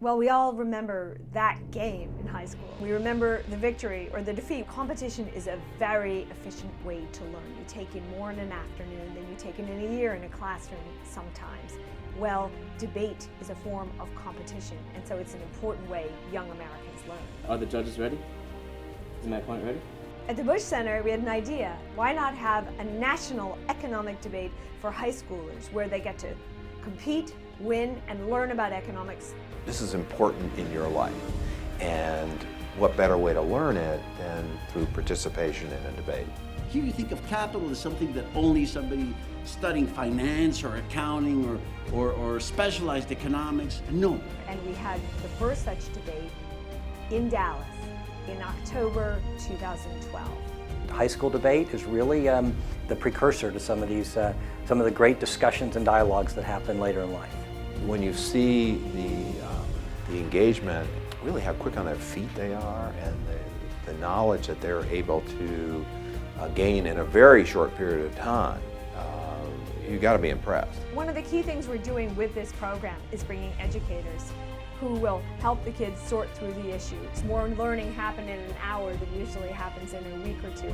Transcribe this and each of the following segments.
Well, we all remember that game in high school. We remember the victory or the defeat. Competition is a very efficient way to learn. You take in more in an afternoon than you take in a year in a classroom sometimes. Well, debate is a form of competition, and so it's an important way young Americans learn. Are the judges ready? Is my point ready? At the Bush Center, we had an idea. Why not have a national economic debate for high schoolers where they get to compete, win, and learn about economics? This is important in your life, and what better way to learn it than through participation in a debate? Here you think of capital as something that only somebody studying finance or accounting or specialized economics. No. And we had the first such debate in Dallas in October 2012. High school debate is really the precursor to some of the great discussions and dialogues that happen later in life. When you see the engagement, really how quick on their feet they are, and the knowledge that they're able to gain in a very short period of time, you got to be impressed. One of the key things we're doing with this program is bringing educators who will help the kids sort through the issues. More learning happens in an hour than usually happens in a week or two.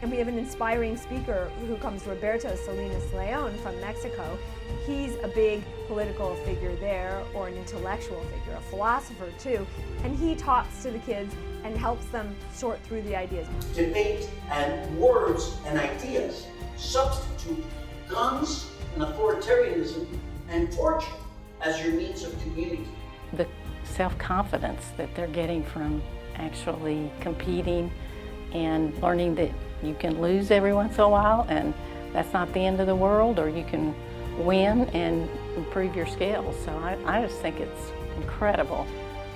And we have an inspiring speaker who comes, Roberto Salinas Leon from Mexico. He's a big political figure there, or an intellectual figure, a philosopher too, and he talks to the kids and helps them sort through the ideas. Debate and words and ideas substitute guns and authoritarianism and torture as your means of communicating. The self-confidence that they're getting from actually competing and learning that you can lose every once in a while and that's not the end of the world, or you can win and improve your skills. So I just think it's incredible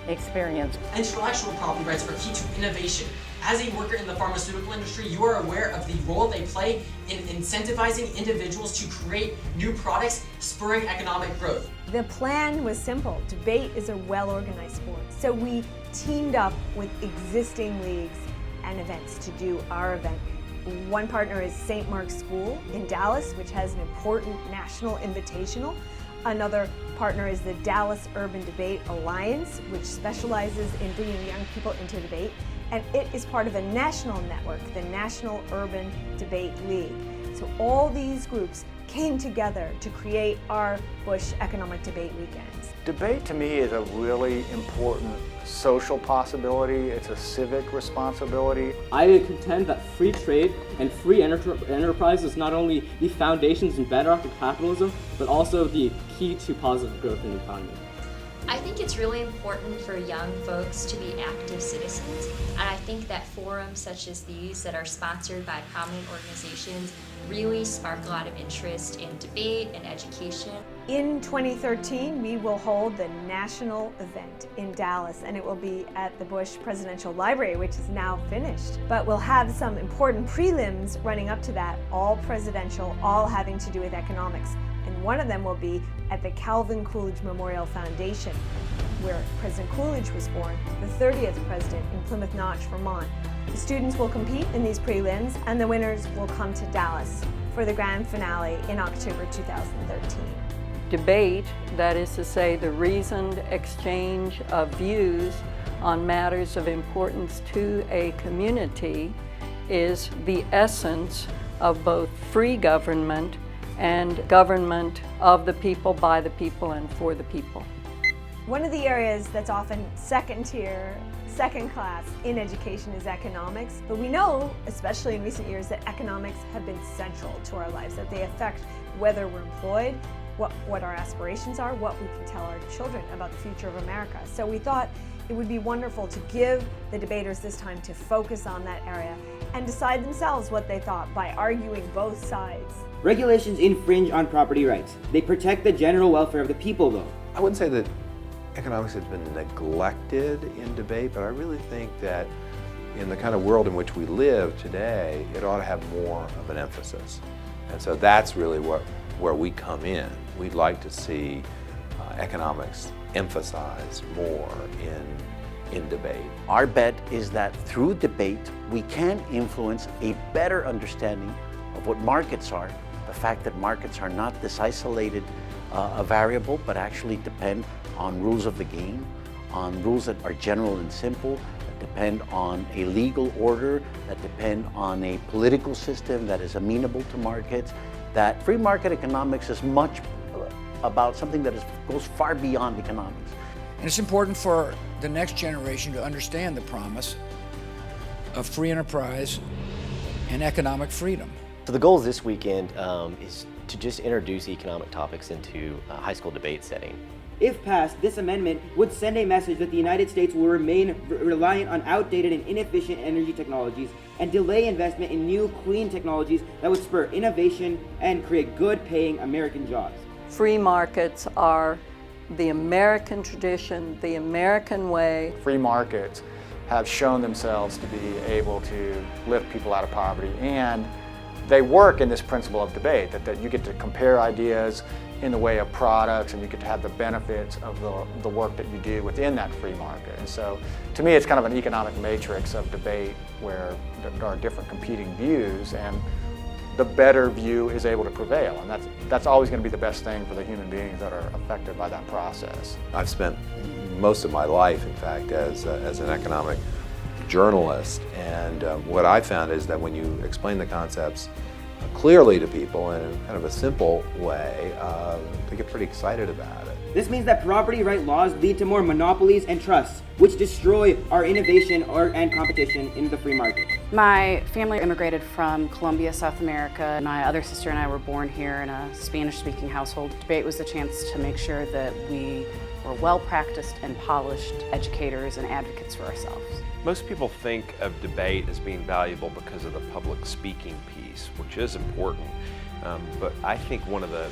experience. Intellectual property rights are key to innovation. As a worker in the pharmaceutical industry, you are aware of the role they play in incentivizing individuals to create new products, spurring economic growth. The plan was simple. Debate is a well-organized sport. So we teamed up with existing leagues and events to do our event. One partner is St. Mark's School in Dallas, which has an important national invitational. Another partner is the Dallas Urban Debate Alliance, which specializes in bringing young people into debate. And it is part of a national network, the National Urban Debate League. So all these groups came together to create our Bush Economic Debate Weekends. Debate to me is a really important social possibility. It's a civic responsibility. I contend that free trade and free enterprise is not only the foundations and bedrock of capitalism, but also the key to positive growth in the economy. I think it's really important for young folks to be active citizens, and I think that forums such as these that are sponsored by prominent organizations really spark a lot of interest in debate and education. In 2013, we will hold the national event in Dallas, and it will be at the Bush Presidential Library, which is now finished. But we'll have some important prelims running up to that, all presidential, all having to do with economics. And one of them will be at the Calvin Coolidge Memorial Foundation, where President Coolidge was born, the 30th president in Plymouth Notch, Vermont. The students will compete in these prelims, and the winners will come to Dallas for the grand finale in October 2013. Debate, that is to say the reasoned exchange of views on matters of importance to a community, is the essence of both free government and government of the people, by the people, and for the people. One of the areas that's often second tier, second class in education is economics, but we know, especially in recent years, that economics have been central to our lives, that they affect whether we're employed, what our aspirations are, what we can tell our children about the future of America. So we thought it would be wonderful to give the debaters this time to focus on that area and decide themselves what they thought by arguing both sides. Regulations infringe on property rights. They protect the general welfare of the people, though. I wouldn't say that economics has been neglected in debate, but I really think that in the kind of world in which we live today, it ought to have more of an emphasis. And so that's really where we come in. We'd like to see economics emphasized more in debate. Our bet is that through debate, we can influence a better understanding of what markets are, the fact that markets are not this isolated a variable, but actually depend on rules of the game, on rules that are general and simple, that depend on a legal order, that depend on a political system that is amenable to markets, that free market economics is much about something that goes far beyond economics. And it's important for the next generation to understand the promise of free enterprise and economic freedom. So the goal this weekend is to just introduce economic topics into a high school debate setting. If passed, this amendment would send a message that the United States will remain reliant on outdated and inefficient energy technologies and delay investment in new clean technologies that would spur innovation and create good-paying American jobs. Free markets are the American tradition, the American way. Free markets have shown themselves to be able to lift people out of poverty, and they work in this principle of debate, that you get to compare ideas in the way of products, and you get to have the benefits of the work that you do within that free market. And so to me, it's kind of an economic matrix of debate where there are different competing views, and the better view is able to prevail. And that's always going to be the best thing for the human beings that are affected by that process. I've spent most of my life, in fact, as an economic journalist, and what I found is that when you explain the concepts clearly to people in kind of a simple way, they get pretty excited about it. This means that property right laws lead to more monopolies and trusts, which destroy our innovation and competition in the free market. My family immigrated from Colombia, South America. My other sister and I were born here in a Spanish-speaking household. Debate was the chance to make sure that we were well-practiced and polished educators and advocates for ourselves. Most people think of debate as being valuable because of the public speaking piece, which is important, but I think one of the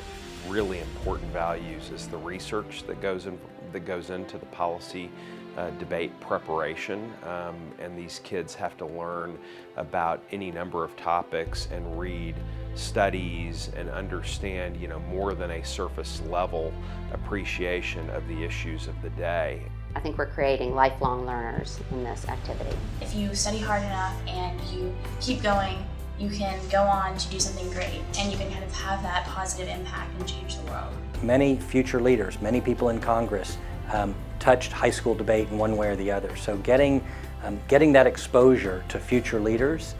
really important values is the research that goes into the policy debate preparation, and these kids have to learn about any number of topics and read studies and understand, more than a surface level appreciation of the issues of the day. I think we're creating lifelong learners in this activity. If you study hard enough and you keep going, you can go on to do something great, and you can kind of have that positive impact and change the world. Many future leaders, many people in Congress touched high school debate in one way or the other. So getting that exposure to future leaders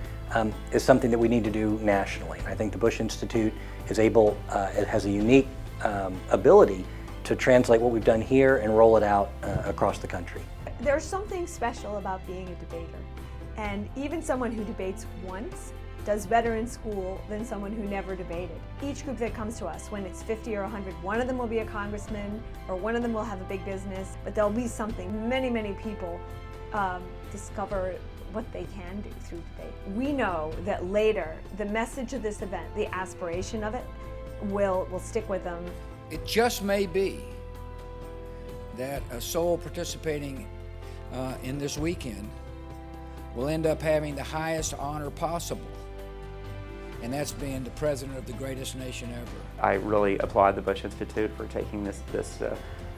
is something that we need to do nationally. I think the Bush Institute is able, it has a unique ability to translate what we've done here and roll it out across the country. There's something special about being a debater, and even someone who debates once does better in school than someone who never debated. Each group that comes to us, when it's 50 or 100, one of them will be a congressman, or one of them will have a big business, but there'll be something. Many people discover what they can do through debate. We know that later, the message of this event, the aspiration of it, will stick with them. It just may be that a soul participating in this weekend will end up having the highest honor possible, and that's being the president of the greatest nation ever. I really applaud the Bush Institute for taking this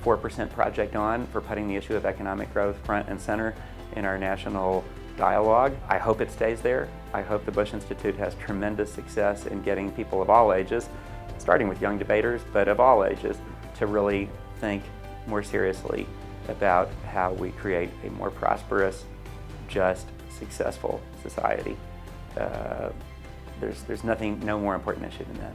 4% project on, for putting the issue of economic growth front and center in our national dialogue. I hope it stays there. I hope the Bush Institute has tremendous success in getting people of all ages, starting with young debaters, but of all ages, to really think more seriously about how we create a more prosperous, just, successful society. There's no more important issue than that.